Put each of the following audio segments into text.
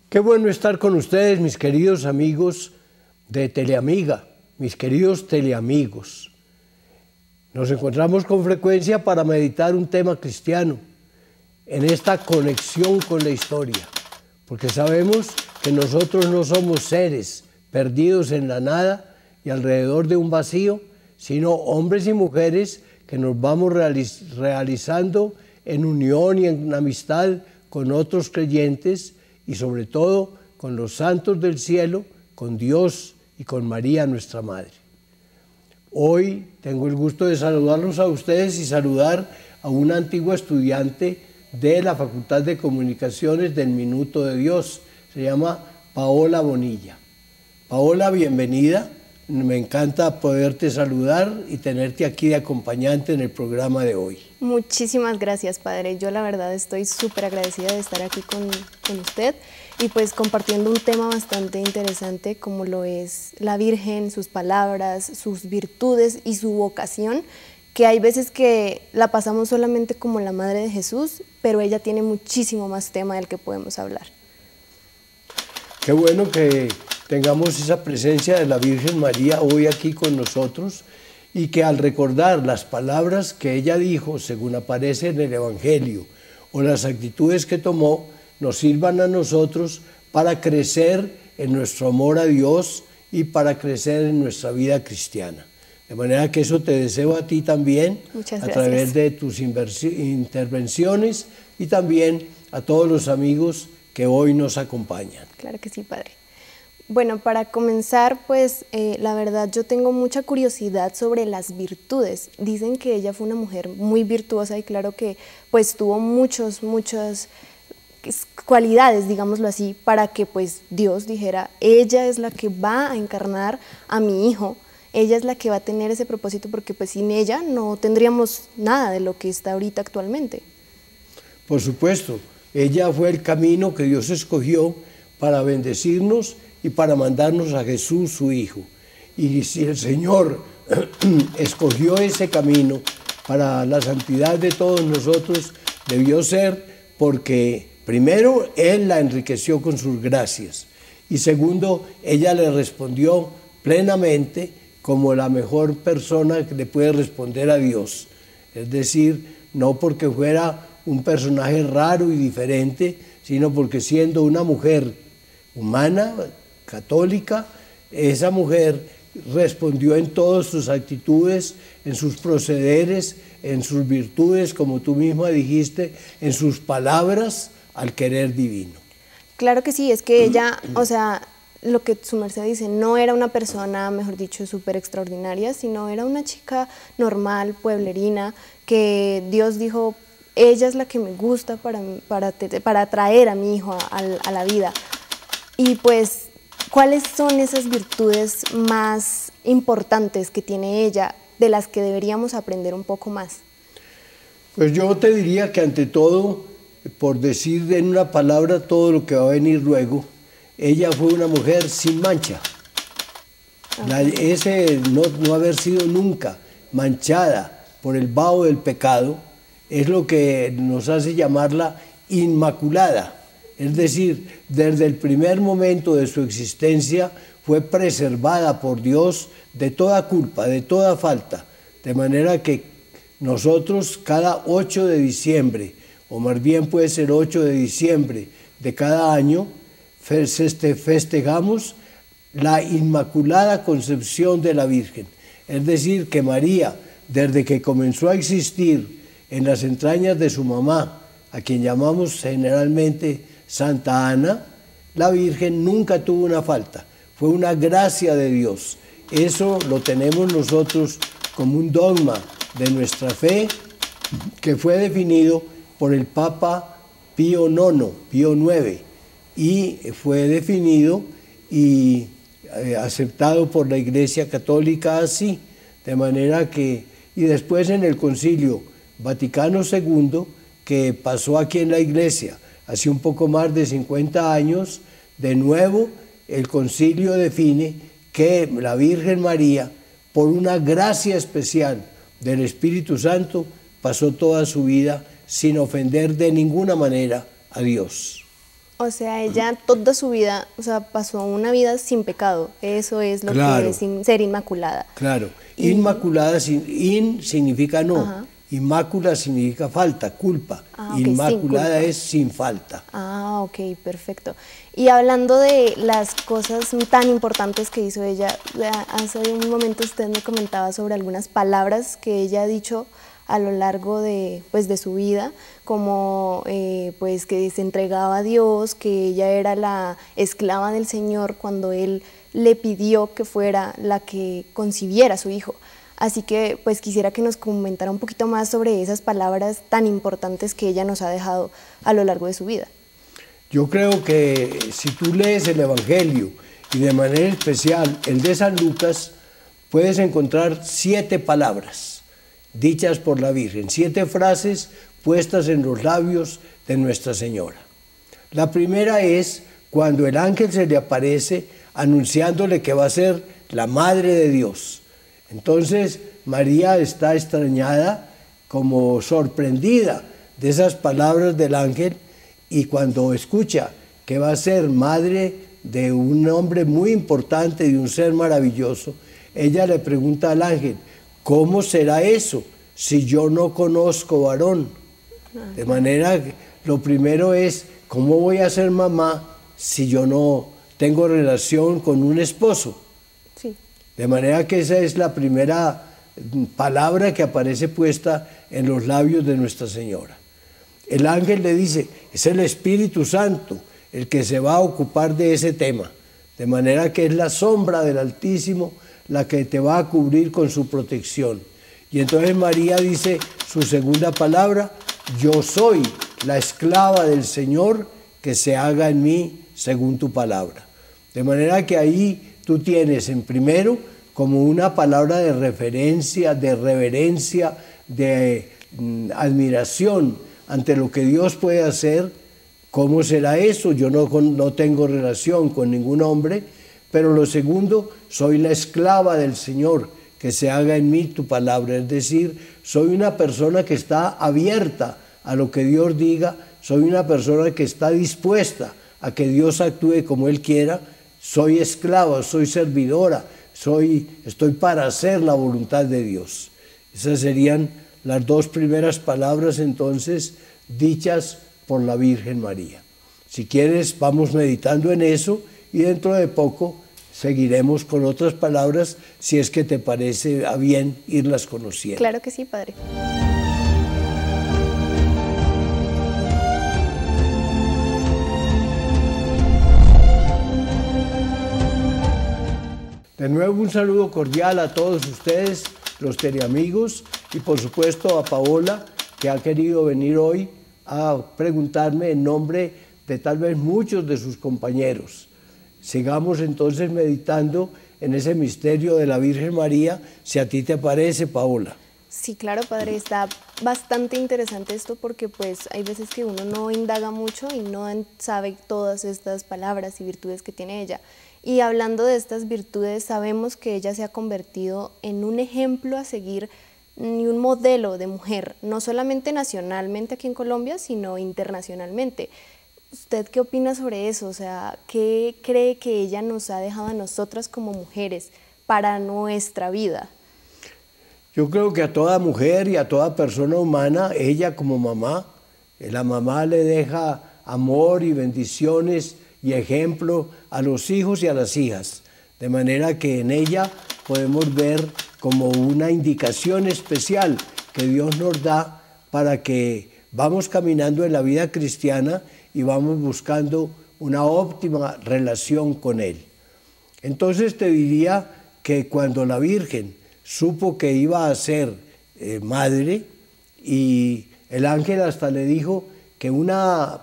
Qué bueno estar con ustedes, mis queridos amigos de Teleamiga, mis queridos teleamigos. Nos encontramos con frecuencia para meditar un tema cristiano en esta conexión con la historia, porque sabemos que nosotros no somos seres perdidos en la nada y alrededor de un vacío, sino hombres y mujeres que nos vamos realizando en unión y en amistad con otros creyentes y sobre todo con los santos del cielo, con Dios y con María nuestra Madre. Hoy tengo el gusto de saludarlos a ustedes y saludar a una antigua estudiante de la Facultad de Comunicaciones del Minuto de Dios. Se llama Paola Bonilla. Paola, bienvenida. Me encanta poderte saludar y tenerte aquí de acompañante en el programa de hoy. Muchísimas gracias, Padre. Yo la verdad estoy súper agradecida de estar aquí con usted y pues compartiendo un tema bastante interesante como lo es la Virgen, sus palabras, sus virtudes y su vocación, que hay veces que la pasamos solamente como la Madre de Jesús, pero ella tiene muchísimo más tema del que podemos hablar. Qué bueno que tengamos esa presencia de la Virgen María hoy aquí con nosotros y que al recordar las palabras que ella dijo, según aparece en el Evangelio, o las actitudes que tomó, nos sirvan a nosotros para crecer en nuestro amor a Dios y para crecer en nuestra vida cristiana. De manera que eso te deseo a ti también, a través de tus intervenciones y también a todos los amigos que hoy nos acompañan. Claro que sí, Padre. Bueno, para comenzar, pues la verdad yo tengo mucha curiosidad sobre las virtudes. Dicen que ella fue una mujer muy virtuosa y claro que pues tuvo muchas cualidades, digámoslo así, para que pues Dios dijera, ella es la que va a encarnar a mi hijo, ella es la que va a tener ese propósito porque pues sin ella no tendríamos nada de lo que está ahorita actualmente. Por supuesto, ella fue el camino que Dios escogió para bendecirnos y para mandarnos a Jesús, su Hijo. Y si el Señor escogió ese camino para la santidad de todos nosotros, debió ser porque, primero, Él la enriqueció con sus gracias, y segundo, ella le respondió plenamente como la mejor persona que le puede responder a Dios. Es decir, no porque fuera un personaje raro y diferente, sino porque siendo una mujer humana, católica, esa mujer respondió en todas sus actitudes, en sus procederes, en sus virtudes, como tú misma dijiste, en sus palabras, al querer divino. Claro que sí, es que ella, o sea, lo que su merced dice, no era una persona, mejor dicho, súper extraordinaria, sino era una chica normal, pueblerina, que Dios dijo, ella es la que me gusta para traer a mi hijo a la vida. Y pues, ¿cuáles son esas virtudes más importantes que tiene ella, de las que deberíamos aprender un poco más? Pues yo te diría que ante todo, por decir en una palabra todo lo que va a venir luego, ella fue una mujer sin mancha. Ese no haber sido nunca manchada por el vaho del pecado es lo que nos hace llamarla inmaculada. Es decir, desde el primer momento de su existencia fue preservada por Dios de toda culpa, de toda falta. De manera que nosotros cada 8 de diciembre, o más bien puede ser 8 de diciembre de cada año, festejamos la Inmaculada Concepción de la Virgen. Es decir, que María, desde que comenzó a existir en las entrañas de su mamá, a quien llamamos generalmente Santa Ana, la Virgen nunca tuvo una falta, fue una gracia de Dios. Eso lo tenemos nosotros como un dogma de nuestra fe, que fue definido por el Papa Pío IX, y fue definido y aceptado por la Iglesia Católica así, de manera que, y después en el Concilio Vaticano II, que pasó aquí en la Iglesia hace un poco más de 50 años, de nuevo el concilio define que la Virgen María, por una gracia especial del Espíritu Santo, pasó toda su vida sin ofender de ninguna manera a Dios. O sea, ella toda su vida, o sea, pasó una vida sin pecado. Eso es lo que es ser inmaculada. Claro. Inmaculada, in significa no. Ajá. Inmácula significa falta, culpa. Okay, inmaculada es sin falta. Ah, ok, perfecto. Y hablando de las cosas tan importantes que hizo ella, hace un momento usted me comentaba sobre algunas palabras que ella ha dicho a lo largo de, pues, de su vida, como pues que se entregaba a Dios, que ella era la esclava del Señor cuando Él le pidió que fuera la que concibiera a su hijo. Así que pues quisiera que nos comentara un poquito más sobre esas palabras tan importantes que ella nos ha dejado a lo largo de su vida. Yo creo que si tú lees el Evangelio y de manera especial el de San Lucas, puedes encontrar 7 palabras dichas por la Virgen, 7 frases puestas en los labios de Nuestra Señora. La primera es cuando el ángel se le aparece anunciándole que va a ser la Madre de Dios. Entonces María está extrañada, como sorprendida de esas palabras del ángel, y cuando escucha que va a ser madre de un hombre muy importante, de un ser maravilloso, ella le pregunta al ángel, ¿cómo será eso si yo no conozco varón? De manera que lo primero es, ¿cómo voy a ser mamá si yo no tengo relación con un esposo? Sí. De manera que esa es la primera palabra que aparece puesta en los labios de Nuestra Señora. El ángel le dice, es el Espíritu Santo el que se va a ocupar de ese tema. De manera que es la sombra del Altísimo la que te va a cubrir con su protección. Y entonces María dice su segunda palabra, yo soy la esclava del Señor, que se haga en mí según tu palabra. De manera que ahí tú tienes en primero como una palabra de referencia, de reverencia, de admiración ante lo que Dios puede hacer. ¿Cómo será eso? Yo no tengo relación con ningún hombre, pero lo segundo, soy la esclava del Señor, que se haga en mí tu palabra. Es decir, soy una persona que está abierta a lo que Dios diga, soy una persona que está dispuesta a que Dios actúe como Él quiera, soy esclava, soy servidora, estoy para hacer la voluntad de Dios. Esas serían las 2 primeras palabras entonces dichas por la Virgen María. Si quieres, vamos meditando en eso y dentro de poco seguiremos con otras palabras si es que te parece a bien irlas conociendo. Claro que sí, Padre. De nuevo un saludo cordial a todos ustedes, los teleamigos, y por supuesto a Paola, que ha querido venir hoy a preguntarme en nombre de tal vez muchos de sus compañeros. Sigamos entonces meditando en ese misterio de la Virgen María, si a ti te parece, Paola. Sí, claro, Padre, está bastante interesante esto porque pues hay veces que uno no indaga mucho y no sabe todas estas palabras y virtudes que tiene ella. Y hablando de estas virtudes, sabemos que ella se ha convertido en un ejemplo a seguir y un modelo de mujer, no solamente nacionalmente aquí en Colombia, sino internacionalmente. ¿Usted qué opina sobre eso? O sea, ¿qué cree que ella nos ha dejado a nosotras como mujeres para nuestra vida? Yo creo que a toda mujer y a toda persona humana, ella como mamá, la mamá le deja amor y bendiciones y ejemplo a los hijos y a las hijas, de manera que en ella podemos ver como una indicación especial que Dios nos da para que vamos caminando en la vida cristiana y vamos buscando una óptima relación con Él. Entonces te diría que cuando la Virgen supo que iba a ser madre, y el ángel hasta le dijo que una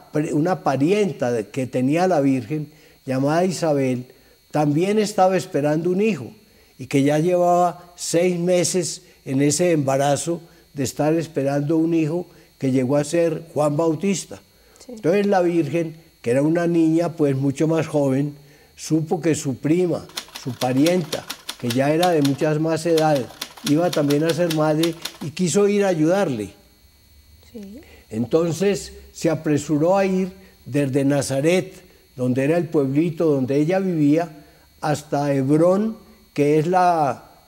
parienta que tenía la Virgen, llamada Isabel, también estaba esperando un hijo y que ya llevaba 6 meses en ese embarazo de estar esperando un hijo que llegó a ser Juan Bautista. Sí. Entonces la Virgen, que era una niña pues mucho más joven, supo que su prima, su parienta, que ya era de muchas más edades, iba también a ser madre y quiso ir a ayudarle. Sí. Entonces se apresuró a ir desde Nazaret, donde era el pueblito donde ella vivía, hasta Hebrón, que es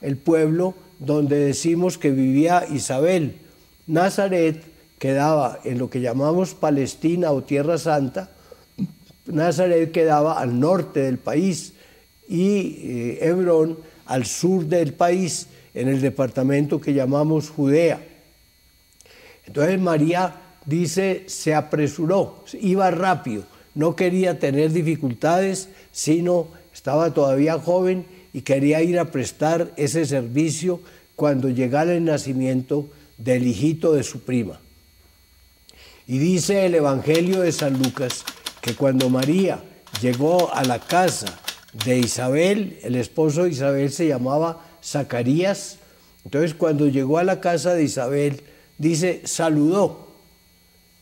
el pueblo donde decimos que vivía Isabel. Nazaret quedaba en lo que llamamos Palestina o Tierra Santa. Nazaret quedaba al norte del país y Hebrón al sur del país, en el departamento que llamamos Judea. Entonces María dice, se apresuró, iba rápido, no quería tener dificultades, sino estaba todavía joven y quería ir a prestar ese servicio cuando llegara el nacimiento del hijito de su prima. Y dice el Evangelio de San Lucas que cuando María llegó a la casa de Isabel, el esposo de Isabel se llamaba Zacarías, entonces cuando llegó a la casa de Isabel, dice, saludó,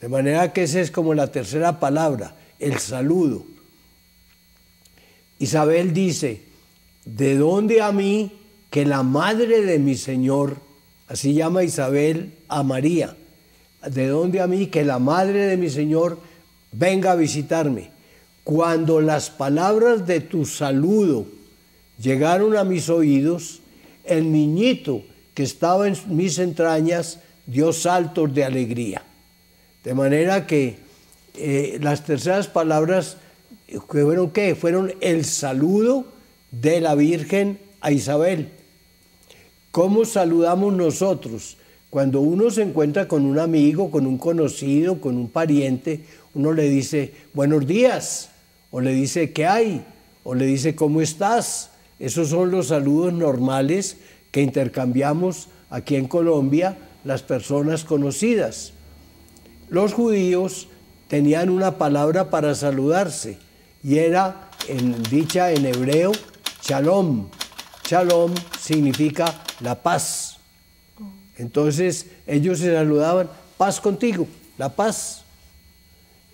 de manera que esa es como la tercera palabra, el saludo. Isabel dice, ¿de dónde a mí que la madre de mi Señor, así llama Isabel a María, ¿de dónde a mí que la madre de mi Señor venga a visitarme? Cuando las palabras de tu saludo llegaron a mis oídos, el niñito que estaba en mis entrañas dio saltos de alegría. De manera que las terceras palabras fueron ¿qué? Fueron el saludo de la Virgen a Isabel. ¿Cómo saludamos nosotros? Cuando uno se encuentra con un amigo, con un conocido, con un pariente, uno le dice buenos días, o le dice ¿qué hay? O le dice ¿cómo estás? Esos son los saludos normales que intercambiamos aquí en Colombia las personas conocidas. Los judíos tenían una palabra para saludarse y era dicha en hebreo shalom. Shalom significa la paz. Entonces ellos se saludaban, paz contigo, la paz.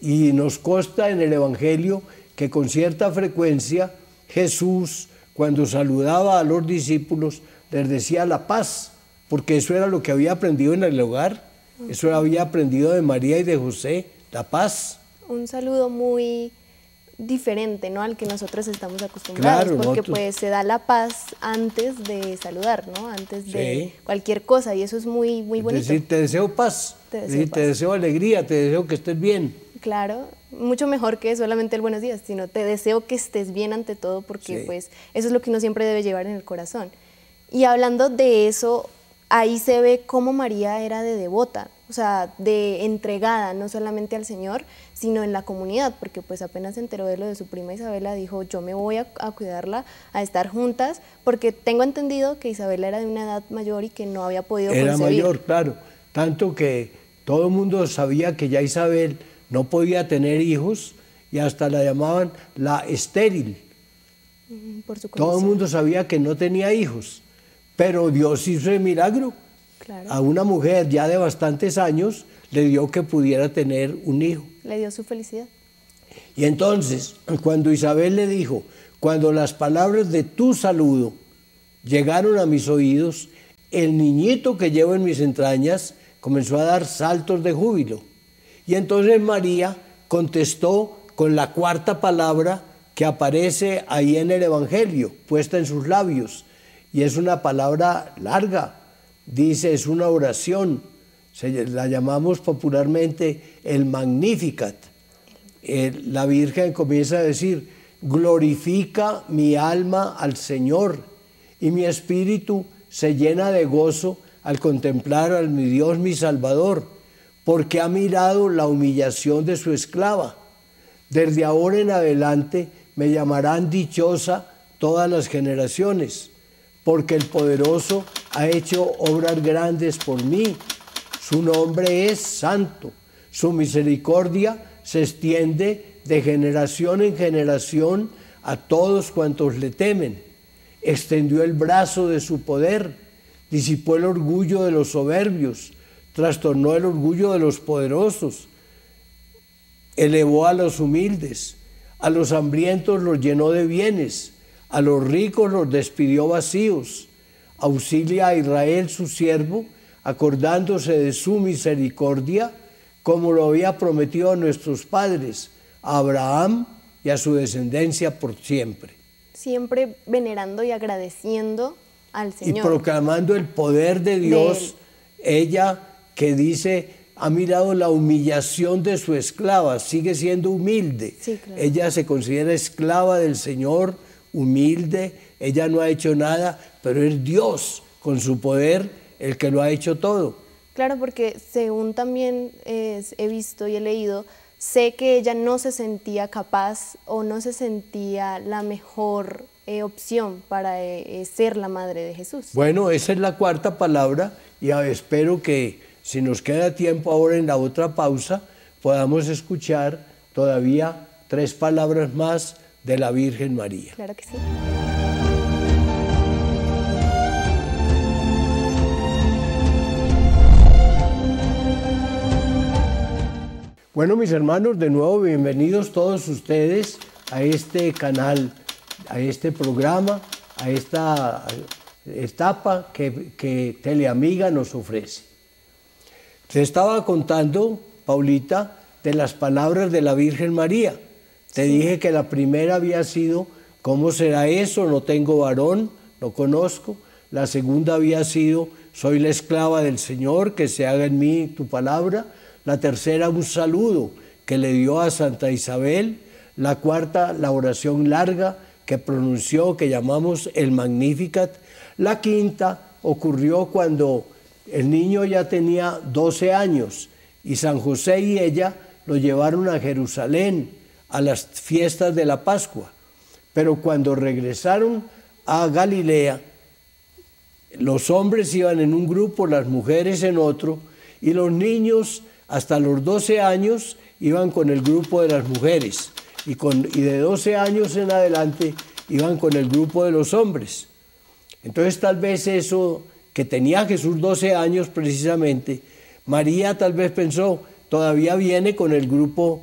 Y nos consta en el Evangelio que con cierta frecuencia Jesús, cuando saludaba a los discípulos, les decía la paz, porque eso era lo que había aprendido en el hogar, eso lo había aprendido de María y de José, la paz. Un saludo muy diferente, ¿no?, al que nosotros estamos acostumbrados, claro, porque nosotros... pues se da la paz antes de saludar, ¿no?, antes de cualquier cosa, y eso es muy, muy bonito. Es decir, te deseo paz, te deseo alegría, te deseo que estés bien. Claro, mucho mejor que solamente el buenos días, sino te deseo que estés bien ante todo, porque pues eso es lo que uno siempre debe llevar en el corazón. Y hablando de eso, ahí se ve cómo María era de devota, o sea, de entregada, no solamente al Señor, sino en la comunidad, porque pues apenas se enteró de lo de su prima Isabela, dijo, yo me voy a cuidarla, a estar juntas, porque tengo entendido que Isabela era de una edad mayor y que no había podido concebir. Era mayor, claro, tanto que todo el mundo sabía que ya Isabel no podía tener hijos y hasta la llamaban la estéril. Por su condición. Todo el mundo sabía que no tenía hijos, pero Dios hizo el milagro. Claro. A una mujer ya de bastantes años le dio que pudiera tener un hijo. Le dio su felicidad. Y entonces, cuando Isabel le dijo, cuando las palabras de tu saludo llegaron a mis oídos, el niñito que llevo en mis entrañas comenzó a dar saltos de júbilo. Y entonces María contestó con la cuarta palabra que aparece ahí en el Evangelio, puesta en sus labios. Y es una palabra larga, dice, es una oración, la llamamos popularmente el Magnificat. La Virgen comienza a decir, glorifica mi alma al Señor y mi espíritu se llena de gozo al contemplar a mi Dios, mi Salvador, porque ha mirado la humillación de su esclava. Desde ahora en adelante me llamarán dichosa todas las generaciones, porque el Poderoso ha hecho obras grandes por mí. Su nombre es santo, su misericordia se extiende de generación en generación a todos cuantos le temen. Extendió el brazo de su poder, disipó el orgullo de los soberbios, trastornó el orgullo de los poderosos, elevó a los humildes, a los hambrientos los llenó de bienes, a los ricos los despidió vacíos, auxilia a Israel su siervo, acordándose de su misericordia, como lo había prometido a nuestros padres, a Abraham y a su descendencia por siempre. Siempre venerando y agradeciendo al Señor. Y proclamando el poder de Dios, ella que dice, ha mirado la humillación de su esclava, sigue siendo humilde. Sí, claro. Ella se considera esclava del Señor, humilde, ella no ha hecho nada, pero es Dios con su poder el que lo ha hecho todo. Claro, porque según también he visto y he leído, sé que ella no se sentía capaz o no se sentía la mejor opción para ser la madre de Jesús. Bueno, esa es la cuarta palabra y espero que si nos queda tiempo ahora en la otra pausa, podamos escuchar todavía 3 palabras más de la Virgen María. Claro que sí. Bueno, mis hermanos, de nuevo bienvenidos todos ustedes a este canal, a este programa, a esta etapa que Teleamiga nos ofrece. Te estaba contando, Paulita, de las palabras de la Virgen María. Te dije que la primera había sido, ¿cómo será eso? No tengo varón, no conozco. La segunda había sido, soy la esclava del Señor, que se haga en mí tu palabra. La tercera, un saludo que le dio a Santa Isabel. La cuarta, la oración larga que pronunció, que llamamos el Magnificat. La quinta ocurrió cuando el niño ya tenía 12 años y San José y ella lo llevaron a Jerusalén a las fiestas de la Pascua. Pero cuando regresaron a Galilea, los hombres iban en un grupo, las mujeres en otro, y los niños hasta los 12 años iban con el grupo de las mujeres y de 12 años en adelante iban con el grupo de los hombres. Entonces tal vez eso que tenía Jesús 12 años precisamente, María tal vez pensó, todavía viene con el grupo,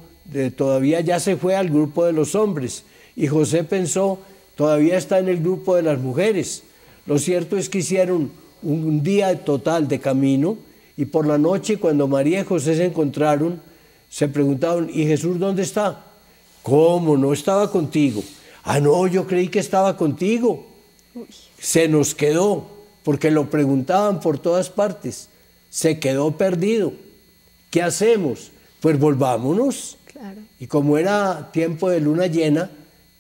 todavía ya se fue al grupo de los hombres. Y José pensó, todavía está en el grupo de las mujeres. Lo cierto es que hicieron un día total de camino y por la noche cuando María y José se encontraron, se preguntaron, ¿y Jesús dónde está? ¿Cómo? ¿No estaba contigo? Ah, no, yo creí que estaba contigo. Se nos quedó, porque lo preguntaban por todas partes. Se quedó perdido. ¿Qué hacemos? Pues volvámonos. Claro. Y como era tiempo de luna llena,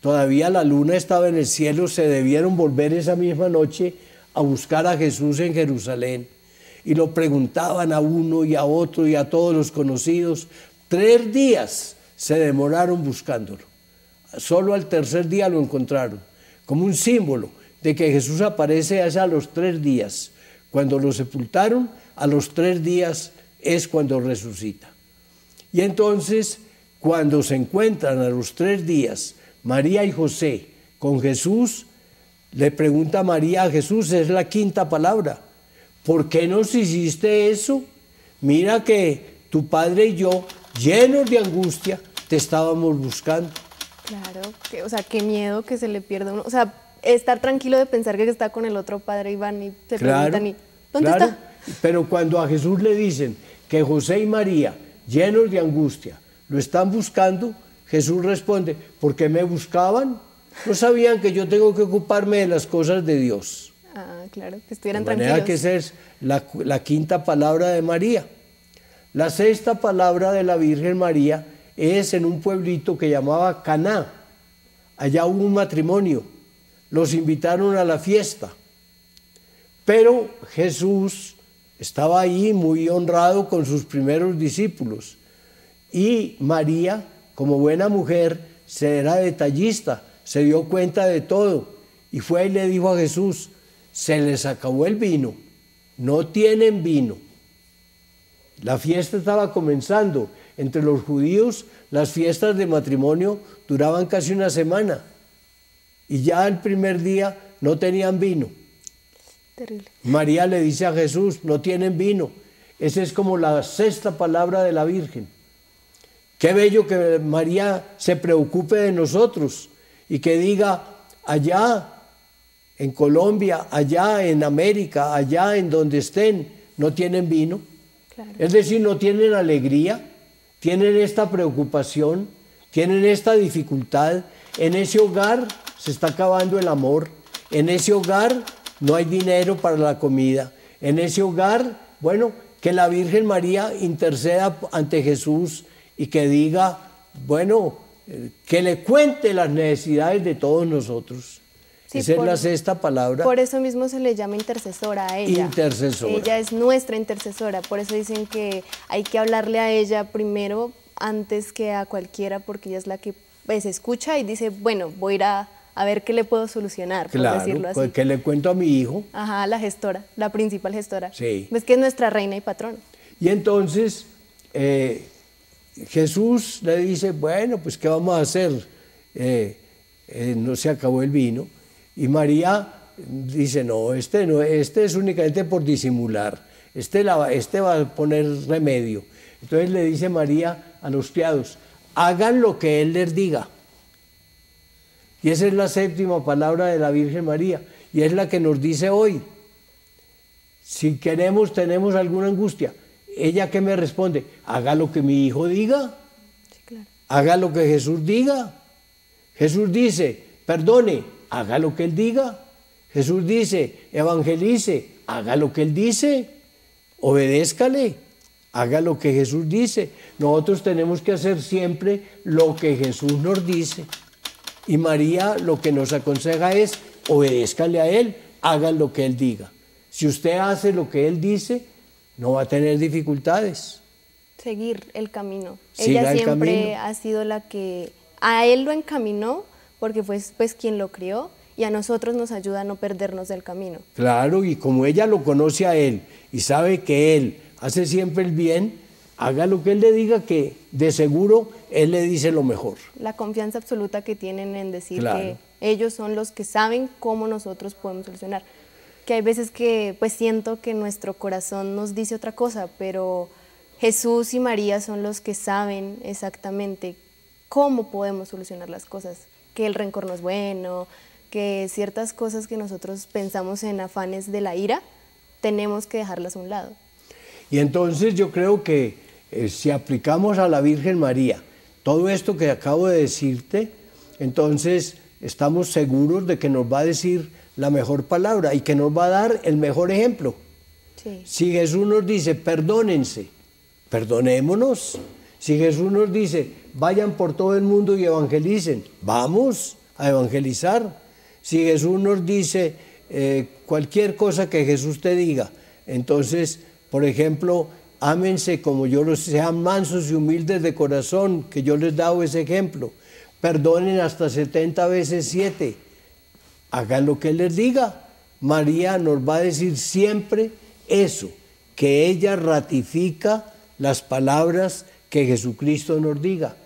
todavía la luna estaba en el cielo, se debieron volver esa misma noche a buscar a Jesús en Jerusalén. Y lo preguntaban a uno y a otro y a todos los conocidos. 3 días se demoraron buscándolo. Solo al tercer día lo encontraron, como un símbolo de que Jesús aparece a los 3 días. Cuando lo sepultaron, a los 3 días es cuando resucita. Y entonces, cuando se encuentran a los 3 días, María y José con Jesús, le pregunta María a Jesús, es la quinta palabra, ¿por qué nos hiciste eso? Mira que tu padre y yo, llenos de angustia, te estábamos buscando. Claro, o sea, qué miedo que se le pierda uno. O sea, estar tranquilo de pensar que está con el otro padre y van y se preguntan, ¿y dónde está? Pero cuando a Jesús le dicen que José y María, llenos de angustia, lo están buscando, Jesús responde, ¿por qué me buscaban? No sabían que yo tengo que ocuparme de las cosas de Dios. Ah, claro, que estuvieran de manera tranquilos. Que esa es la quinta palabra de María. La sexta palabra de la Virgen María es en un pueblito que llamaba Caná. Allá hubo un matrimonio, los invitaron a la fiesta, pero Jesús estaba ahí muy honrado con sus primeros discípulos y María, como buena mujer, era detallista, se dio cuenta de todo y fue y le dijo a Jesús, se les acabó el vino, no tienen vino. La fiesta estaba comenzando. Entre los judíos, las fiestas de matrimonio duraban casi una semana. Y ya el primer día no tenían vino. Terrible. María le dice a Jesús, no tienen vino. Esa es como la sexta palabra de la Virgen. Qué bello que María se preocupe de nosotros y que diga, allá en Colombia, allá en América, allá en donde estén, no tienen vino. Claro. Es decir, no tienen alegría, tienen esta preocupación, tienen esta dificultad, en ese hogar se está acabando el amor, en ese hogar no hay dinero para la comida, en ese hogar, bueno, que la Virgen María interceda ante Jesús y que diga, bueno, que le cuente las necesidades de todos nosotros. Sí, esa es la sexta palabra. Por eso mismo se le llama intercesora a ella. Intercesora. Ella es nuestra intercesora, por eso dicen que hay que hablarle a ella primero antes que a cualquiera, porque ella es la que pues escucha y dice, bueno, voy a ir a ver qué le puedo solucionar, por decirlo así. Pues que le cuento a mi hijo. Ajá, la gestora, la principal gestora. Sí. Pues que es nuestra reina y patrona. Y entonces Jesús le dice, bueno, pues ¿qué vamos a hacer? No se acabó el vino. Y María dice, no, este es únicamente por disimular, este va a poner remedio. Entonces le dice María a los criados, hagan lo que Él les diga. Y esa es la séptima palabra de la Virgen María, y es la que nos dice hoy. Si tenemos alguna angustia, ¿ella qué me responde? Haga lo que mi hijo diga, Sí, claro. haga lo que Jesús diga. Jesús dice, perdone, haga lo que Él diga. Jesús dice, evangelice, haga lo que Él dice, obedézcale, haga lo que Jesús dice. Nosotros tenemos que hacer siempre lo que Jesús nos dice. Y María lo que nos aconseja es, obedézcale a Él, haga lo que Él diga. Si usted hace lo que Él dice, no va a tener dificultades. Seguir el camino. Siga Ella el siempre camino. ha sido la que a Él lo encaminó, porque fue pues quien lo crió, y a nosotros nos ayuda a no perdernos del camino. Claro, y como ella lo conoce a Él y sabe que Él hace siempre el bien, haga lo que Él le diga, que de seguro Él le dice lo mejor. La confianza absoluta que tienen en decir Claro. que ellos son los que saben cómo nosotros podemos solucionar. Que hay veces que pues siento que nuestro corazón nos dice otra cosa, pero Jesús y María son los que saben exactamente cómo podemos solucionar las cosas. Que el rencor no es bueno, que ciertas cosas que nosotros pensamos en afanes de la ira, tenemos que dejarlas a un lado. Y entonces yo creo que si aplicamos a la Virgen María todo esto que acabo de decirte, entonces estamos seguros de que nos va a decir la mejor palabra y que nos va a dar el mejor ejemplo. Sí. Si Jesús nos dice, perdónense, perdonémonos. Si Jesús nos dice, vayan por todo el mundo y evangelicen, vamos a evangelizar. Si Jesús nos dice cualquier cosa que Jesús te diga, entonces, por ejemplo, ámense como yo los, sean mansos y humildes de corazón, que yo les he dado ese ejemplo. Perdonen hasta 70 veces 7. Hagan lo que Él les diga. María nos va a decir siempre eso, que ella ratifica las palabras que Jesucristo nos diga.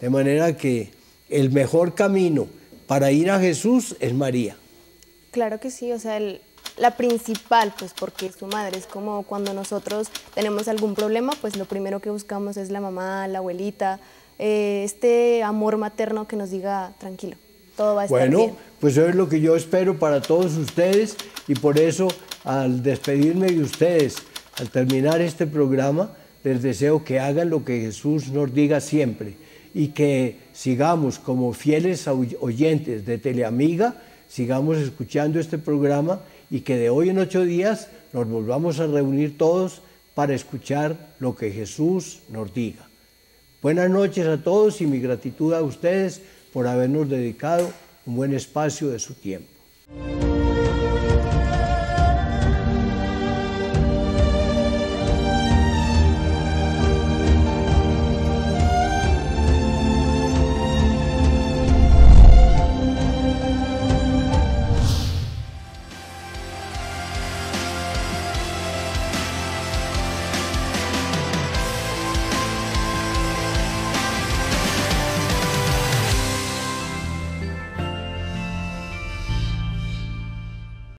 De manera que el mejor camino para ir a Jesús es María. Claro que sí, o sea, la principal, pues porque es su madre, es como cuando nosotros tenemos algún problema, pues lo primero que buscamos es la mamá, la abuelita, este amor materno que nos diga, tranquilo, todo va a estar bien. Bueno, pues eso es lo que yo espero para todos ustedes y por eso al despedirme de ustedes, al terminar este programa, les deseo que hagan lo que Jesús nos diga siempre y que sigamos como fieles oyentes de Teleamiga, sigamos escuchando este programa y que de hoy en 8 días nos volvamos a reunir todos para escuchar lo que Jesús nos diga. Buenas noches a todos y mi gratitud a ustedes por habernos dedicado un buen espacio de su tiempo.